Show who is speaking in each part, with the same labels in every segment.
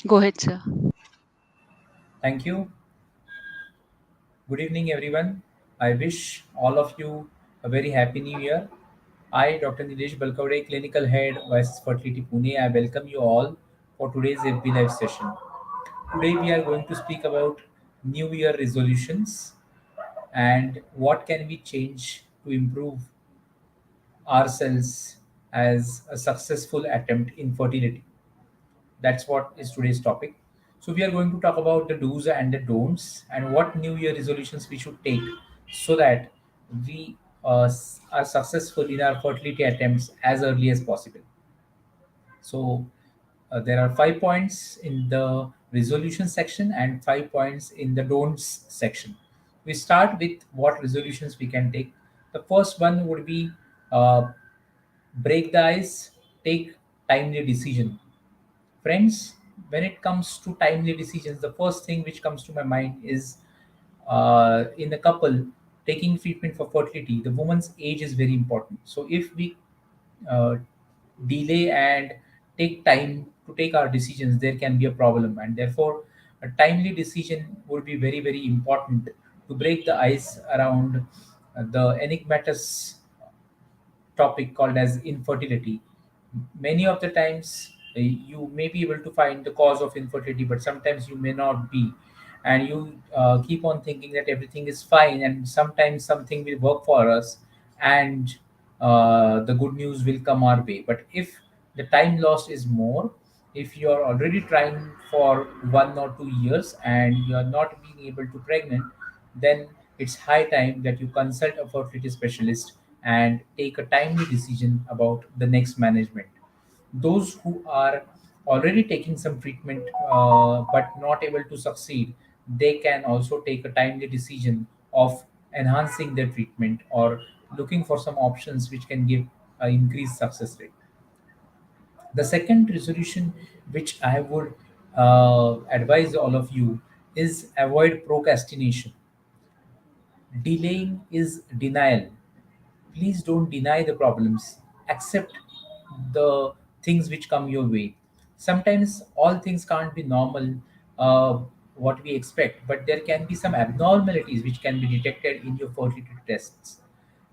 Speaker 1: Go ahead, sir.
Speaker 2: Thank you. Good evening, everyone. I wish all of you a very happy new year. I, Dr. Nilesh Balkawade, Clinical Head, Oasis Fertility Pune, I welcome you all for today's FB Live session. Today, we are going to speak about New Year resolutions and what can we change to improve ourselves as a successful attempt in fertility. That's what is today's topic. So we are going to talk about the do's and the don'ts and what New Year resolutions we should take so that we are successful in our fertility attempts as early as possible. So there are 5 points in the resolution section and 5 points in the don'ts section. We start with what resolutions we can take. The first one would be uh, break the ice, take timely decision. Friends, when it comes to timely decisions, the first thing which comes to my mind is in the couple taking treatment for fertility, the woman's age is very important. So if we uh, delay and take time to take our decisions, there can be a problem, and therefore, a timely decision would be very, very important to break the ice around the enigmatus topic called as infertility. Many of the times you may be able to find the cause of infertility, but sometimes you may not be. And you keep on thinking that everything is fine, and sometimes something will work for us, and the good news will come our way. But if the time lost is more, if you are already trying for 1 or 2 years and you are not being able to pregnant, then it's high time that you consult a fertility specialist and take a timely decision about the next management. Those who are already taking some treatment but not able to succeed, they can also take a timely decision of enhancing their treatment or looking for some options which can give an increased success rate. The second resolution which I would advise all of you is avoid procrastination. Delaying is denial. Please don't deny the problems, accept the things which come your way. Sometimes all things can't be normal, uh, what we expect, but there can be some abnormalities which can be detected in your fertility tests.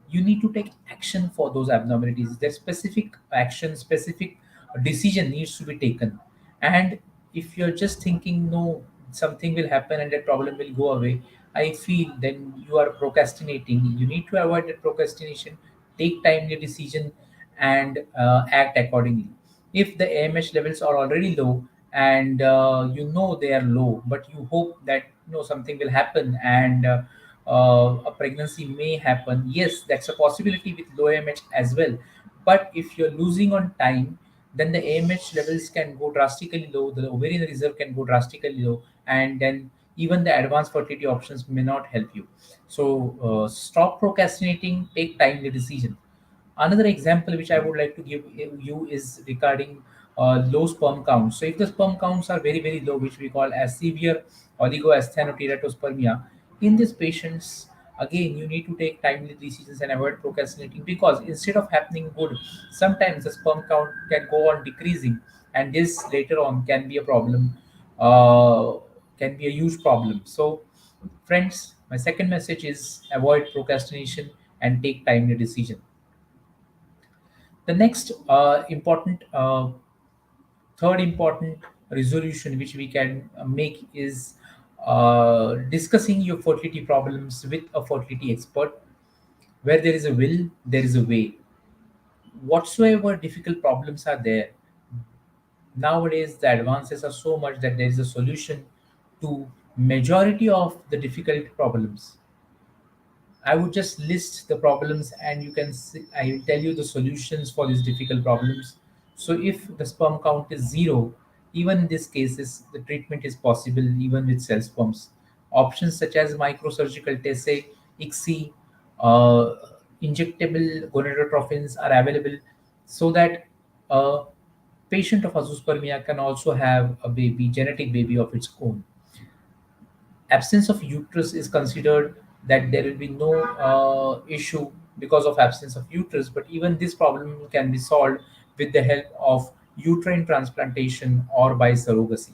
Speaker 2: You need to take action for those abnormalities. There's specific action, specific decision needs to be taken. And if you're just thinking no, something will happen and that problem will go away, I feel then you are procrastinating. You need to avoid that procrastination, take timely decision, and act accordingly. If the AMH levels are already low and you know they are low, but you hope that something will happen and a pregnancy may happen, yes, that's a possibility with low AMH as well. But if you're losing on time, then the AMH levels can go drastically low, the ovarian reserve can go drastically low, and then even the advanced fertility options may not help you. So stop procrastinating, take timely decision. Another example which I would like to give you is regarding low sperm counts. So if the sperm counts are very, very low, which we call as severe oligoasthenoteratospermia, in these patients, again, you need to take timely decisions and avoid procrastinating, because instead of happening good, sometimes the sperm count can go on decreasing, and this later on can be a problem, uh, can be a huge problem. So, friends, my second message is avoid procrastination and take timely decision. The next third important resolution which we can make is discussing your fertility problems with a fertility expert. Where there is a will, there is a way. Whatsoever difficult problems are there, nowadays the advances are so much that there is a solution to majority of the difficult problems. I would just list the problems and you can see, I will tell you the solutions for these difficult problems. So if the sperm count is zero, even in these cases, the treatment is possible even with cell sperms. Options such as microsurgical TESE, ICSI, uh, injectable gonadotrophins are available so that a patient of azoospermia can also have a baby, genetic baby of its own. Absence of uterus is considered that there will be no issue because of absence of uterus, but even this problem can be solved with the help of uterine transplantation or by surrogacy.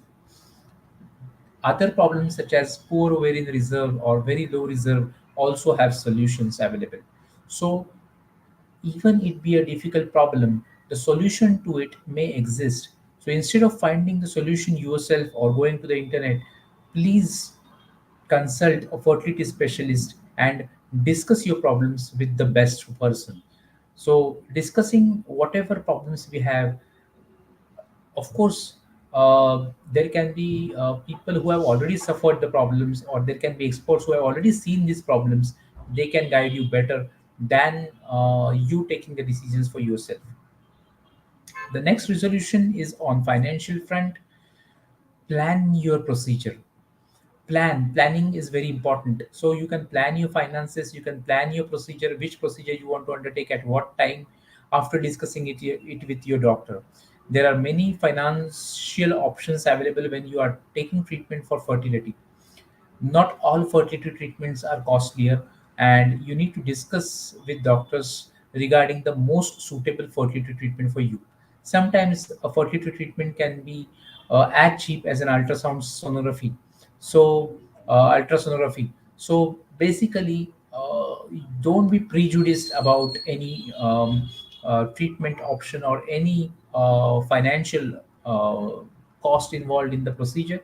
Speaker 2: Other problems such as poor ovarian reserve or very low reserve also have solutions available. So even it be a difficult problem, the solution to it may exist. So instead of finding the solution yourself or going to the internet, please consult a fertility specialist and discuss your problems with the best person. So discussing whatever problems we have, of course, there can be people who have already suffered the problems, or there can be experts who have already seen these problems. They can guide you better than you taking the decisions for yourself. The next resolution is on financial front. Plan your procedure. Planning is very important. So you can plan your finances, you can plan your procedure, which procedure you want to undertake at what time, after discussing it with your doctor. There are many financial options available when you are taking treatment for fertility. Not all fertility treatments are costlier, and you need to discuss with doctors regarding the most suitable fertility treatment for you. Sometimes a fertility treatment can be as cheap as an so ultrasonography. So basically, don't be prejudiced about any treatment option or any financial cost involved in the procedure.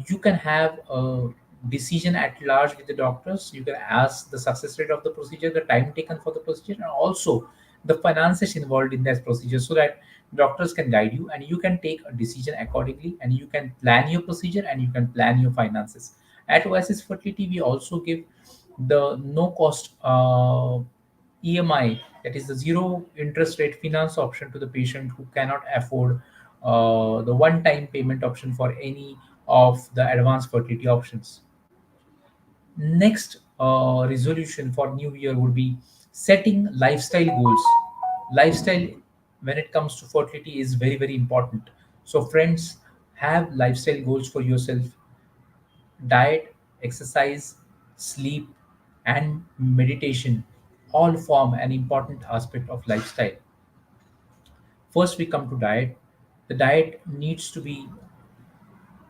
Speaker 2: You can have a decision at large with the doctors. You can ask the success rate of the procedure, the time taken for the procedure, and also the finances involved in that procedure, so that doctors can guide you and you can take a decision accordingly, and you can plan your procedure and you can plan your finances. At Oasis Fertility, we also give the no cost EMI, that is the zero interest rate finance option to the patient who cannot afford the one time payment option for any of the advanced fertility options. Next resolution for new year would be setting lifestyle goals. Lifestyle, when it comes to fertility, is very very important. So friends, have lifestyle goals for yourself. Diet, exercise, sleep, and meditation all form an important aspect of lifestyle. First, we come to diet. The diet needs to be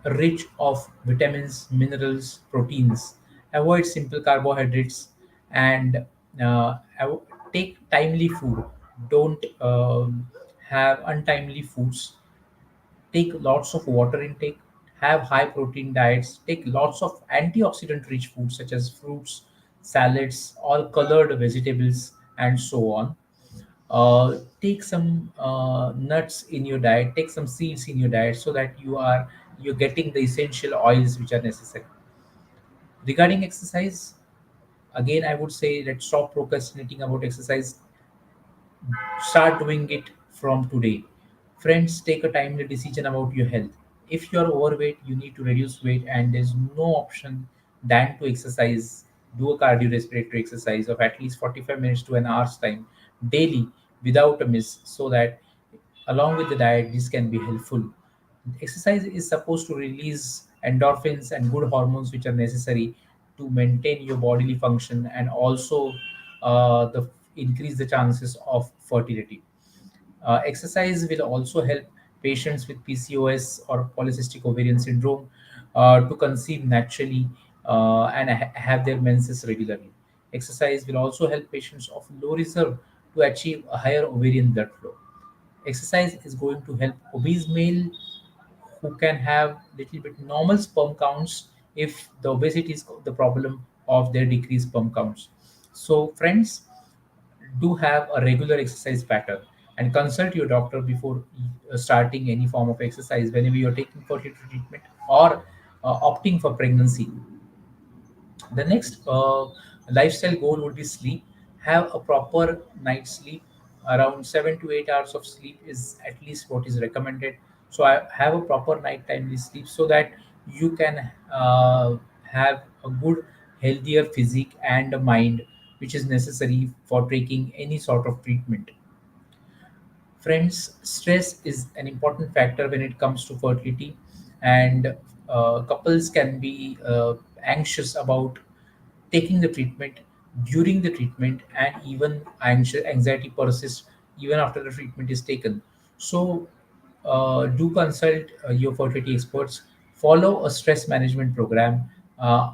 Speaker 2: rich of vitamins, minerals, proteins. Avoid simple carbohydrates and take timely food. Don't have untimely foods. Take lots of water intake. Have high protein diets. Take lots of antioxidant rich foods such as fruits, salads, all colored vegetables, and so on. Take some nuts in your diet, take some seeds in your diet, so that you're getting the essential oils which are necessary. Regarding exercise, again I would say, let's stop procrastinating about exercise. Start doing it from today. Friends, take a timely decision about your health. If you are overweight, you need to reduce weight, and there's no option than to exercise. Do a cardiorespiratory exercise of at least 45 minutes to an hour's time daily without a miss, so that along with the diet, this can be helpful. Exercise is supposed to release endorphins and good hormones which are necessary to maintain your bodily function, and also the increase the chances of fertility. Exercise will also help patients with PCOS or polycystic ovarian syndrome to conceive naturally and have their menses regularly. Exercise will also help patients of low reserve to achieve a higher ovarian blood flow. Exercise is going to help obese male who can have little bit normal sperm counts if the obesity is the problem of their decreased sperm counts. So friends, do have a regular exercise pattern and consult your doctor before starting any form of exercise whenever you're taking fertility treatment or opting for pregnancy. The next lifestyle goal would be sleep. Have a proper night's sleep. Around 7 to 8 hours of sleep is at least what is recommended. So I have a proper night timely sleep, so that you can have a good, healthier physique and a mind, which is necessary for taking any sort of treatment. Friends, stress is an important factor when it comes to fertility, and couples can be anxious about taking the treatment, during the treatment, and even anxiety persists even after the treatment is taken. So do consult your fertility experts Follow a stress management program. uh,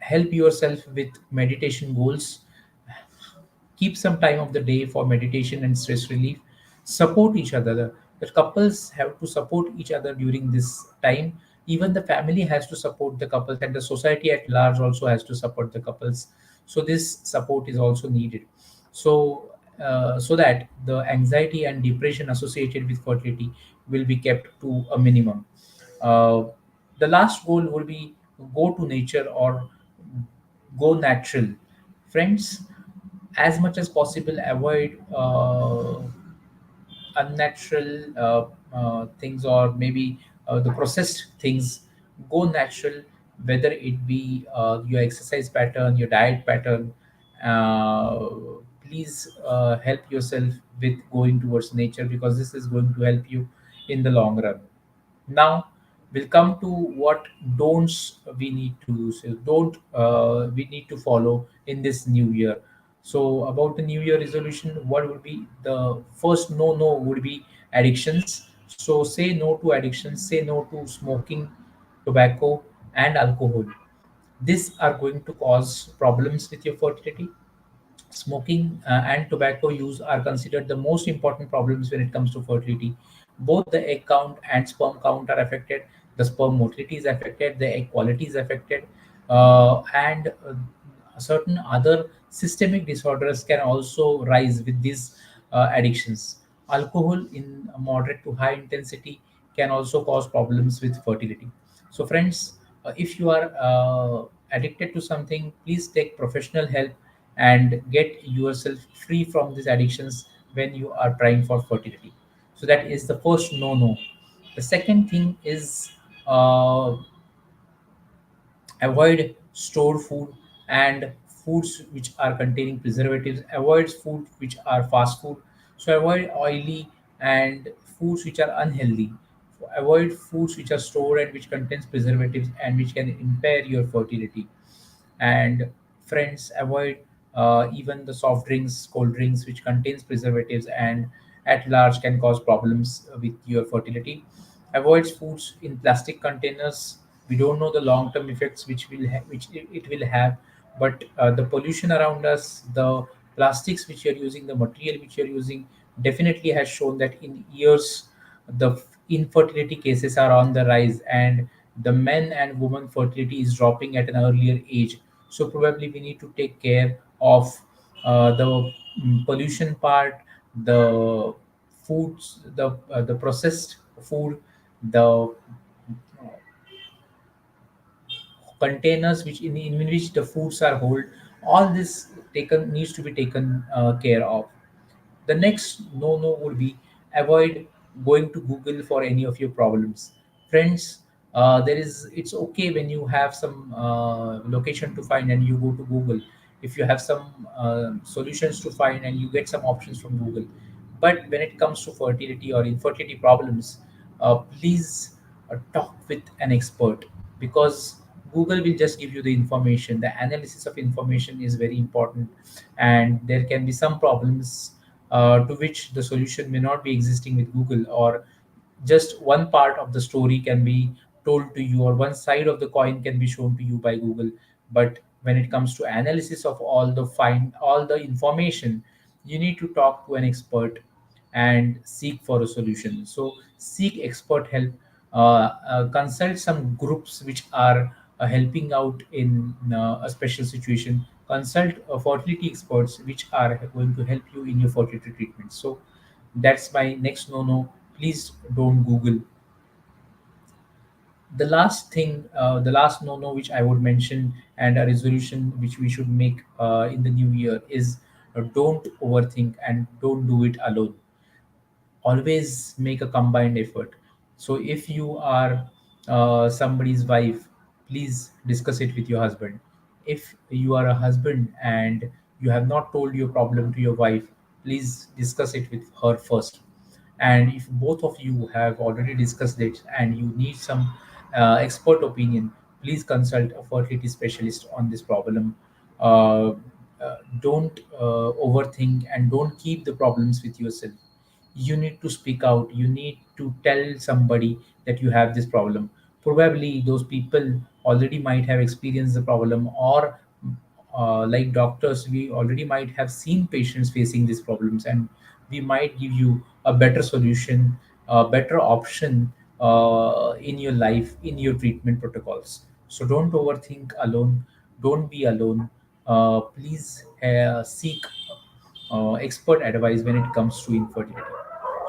Speaker 2: Help yourself with meditation goals. Keep some time of the day for meditation and stress relief. Support each other. The couples have to support each other during this time. Even the family has to support the couples, and the society at large also has to support the couples. So this support is also needed. So so that the anxiety and depression associated with fertility will be kept to a minimum. uh, the last goal would be go to nature or go natural. Friends, as much as possible, avoid unnatural things, or maybe the processed things. Go natural, whether it be your exercise pattern, your diet pattern. uh, Please help yourself with going towards nature, because this is going to help you in the long run. Now we'll come to what don'ts we need to use. Don't we need to follow in this new year. So about the new year resolution, what would be the first no would be addictions. So say no to addictions, say no to smoking, tobacco, and alcohol. These are going to cause problems with your fertility. Smoking and tobacco use are considered the most important problems when it comes to fertility. Both the egg count and sperm count are affected. The sperm motility is affected. The egg quality is affected, and certain other systemic disorders can also rise with these addictions. Alcohol in moderate to high intensity can also cause problems with fertility. So, friends, if you are addicted to something, please take professional help and get yourself free from these addictions when you are trying for fertility. So that is the first no. The second thing is uh, avoid stored food and foods which are containing preservatives. Avoid food which are fast food. So avoid oily and foods which are unhealthy. Avoid foods which are stored and which contains preservatives and which can impair your fertility. And friends, avoid even the soft drinks, cold drinks which contains preservatives and at large can cause problems with your fertility. Avoid foods in plastic containers. We don't know the long term effects which it will have, but the pollution around us, the plastics which you're using, the material which you're using, definitely has shown that in years the infertility cases are on the rise, and the men and women fertility is dropping at an earlier age. So probably we need to take care of the pollution part, the foods, the processed food, the containers in which the foods are hold. All this taken needs to be taken care of. The next no would be avoid going to Google for any of your problems. Friends, there is it's okay when you have some location to find and you go to Google. If you have some solutions to find and you get some options from Google. But when it comes to fertility or infertility problems, please talk with an expert, because Google will just give you the information. The analysis of information is very important, and there can be some problems to which the solution may not be existing with Google, or just one part of the story can be told to you, or one side of the coin can be shown to you by Google. But when it comes to analysis of all the information, you need to talk to an expert and seek for a solution. So seek expert help. Consult some groups which are helping out in a special situation. Consult fertility experts which are going to help you in your fertility treatment. So that's my next no. Please don't Google. The last thing, the last no which I would mention, and a resolution which we should make in the new year is don't overthink and don't do it alone. Always make a combined effort. So if you are somebody's wife, please discuss it with your husband. If you are a husband and you have not told your problem to your wife, please discuss it with her first. And if both of you have already discussed it and you need some expert opinion, please consult a fertility specialist on this problem. uh, don't overthink and don't keep the problems with yourself. You need to speak out. You need to tell somebody that you have this problem. probably those people already might have experienced the problem, or like doctors, we already might have seen patients facing these problems, and we might give you a better solution, a better option in your life, in your treatment protocols. So don't overthink alone, don't be alone. Please seek expert advice when it comes to infertility.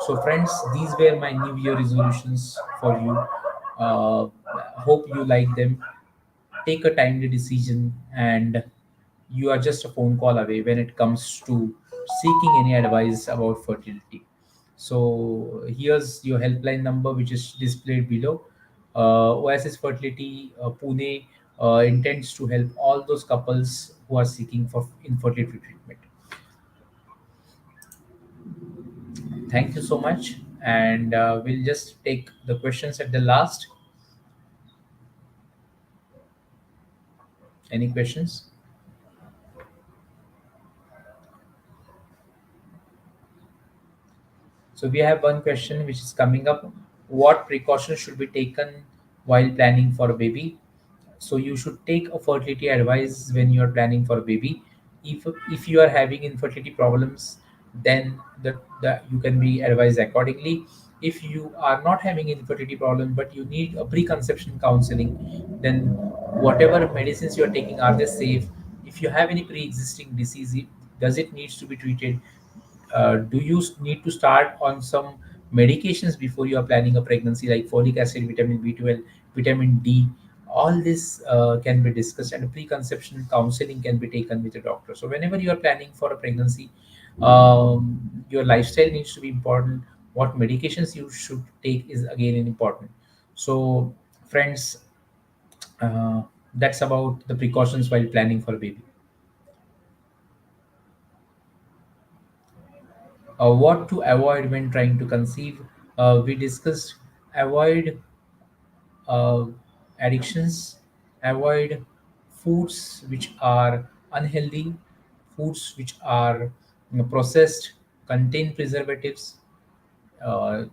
Speaker 2: So, friends, these were my New Year resolutions for you. Hope you like them. Take a timely decision, and you are just a phone call away when it comes to seeking any advice about fertility. So, here's your helpline number, which is displayed below. Oasis Fertility Pune intends to help all those couples who are seeking for infertility treatment. Thank you so much. And we'll just take the questions at the last. Any questions? So we have one question which is coming up. What precautions should be taken while planning for a baby? So you should take a fertility advice when you are planning for a baby. If you are having infertility problems, then the you can be advised accordingly. If you are not having infertility problem but you need a preconception counseling, then whatever medicines you are taking, are they safe? If you have any pre-existing disease, does it needs to be treated? Do you need to start on some medications before you are planning a pregnancy, like folic acid, vitamin B12, vitamin D? All this can be discussed, and preconception counseling can be taken with a doctor. So whenever you are planning for a pregnancy, your lifestyle needs to be important. What medications you should take is again important. So, friends, uh, that's about the precautions while planning for a baby. What to avoid when trying to conceive? We discussed avoid uh, addictions, avoid foods which are unhealthy, foods which are processed, contain preservatives, uh,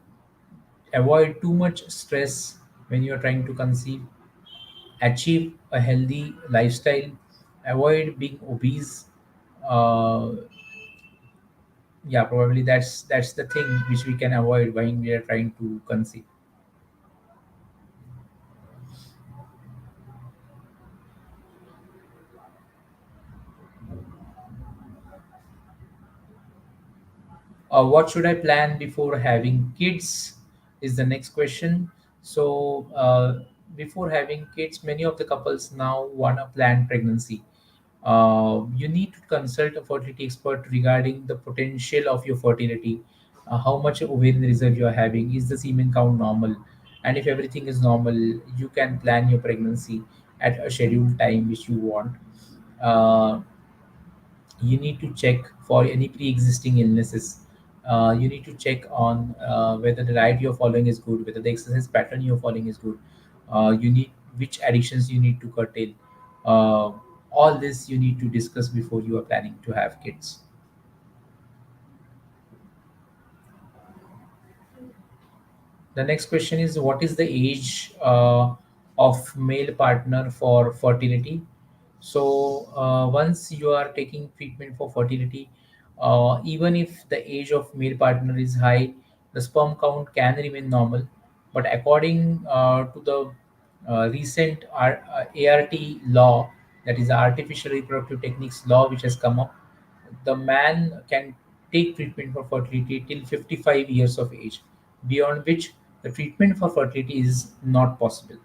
Speaker 2: avoid too much stress when you are trying to conceive, achieve a healthy lifestyle, avoid being obese. Uh, yeah, probably that's the thing which we can avoid when we are trying to conceive. What should I plan before having kids is the next question. So, before having kids, many of the couples now want a planned pregnancy. You need to consult a fertility expert regarding the potential of your fertility, how much ovarian reserve you are having, is the semen count normal, and if everything is normal, you can plan your pregnancy at a scheduled time which you want. Uh, you need to check for any pre-existing illnesses. You need to check on whether the diet you're following is good, whether the exercise pattern you're following is good. You need which addictions you need to curtail. uh, all this you need to discuss before you are planning to have kids. The next question is, what is the age of male partner for fertility? So once you are taking treatment for fertility, even if the age of male partner is high, the sperm count can remain normal. But according to the recent ART law, that is the Artificial Reproductive Techniques law, which has come up, the man can take treatment for fertility till 55 years of age, beyond which the treatment for fertility is not possible.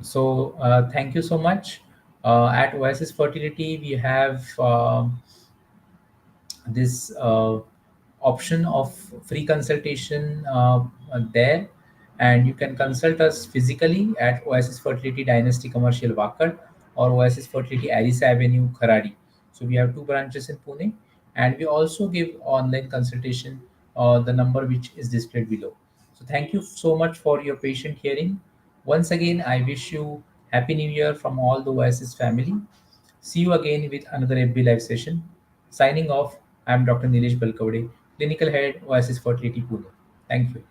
Speaker 2: So, thank you so much. At Oasis Fertility, we have this option of free consultation there, and you can consult us physically at Oasis Fertility Dynasty Commercial Wakad or Oasis Fertility Aris Avenue, Kharadi. So we have two branches in Pune, and we also give online consultation, the number which is displayed below. So thank you so much for your patient hearing. Once again, I wish you Happy New Year from all the Oasis family. See you again with another FB Live session. Signing off, I am Dr. Nilesh Balkawade. Clinical Head, Oasis Fertility Pune. Thank you.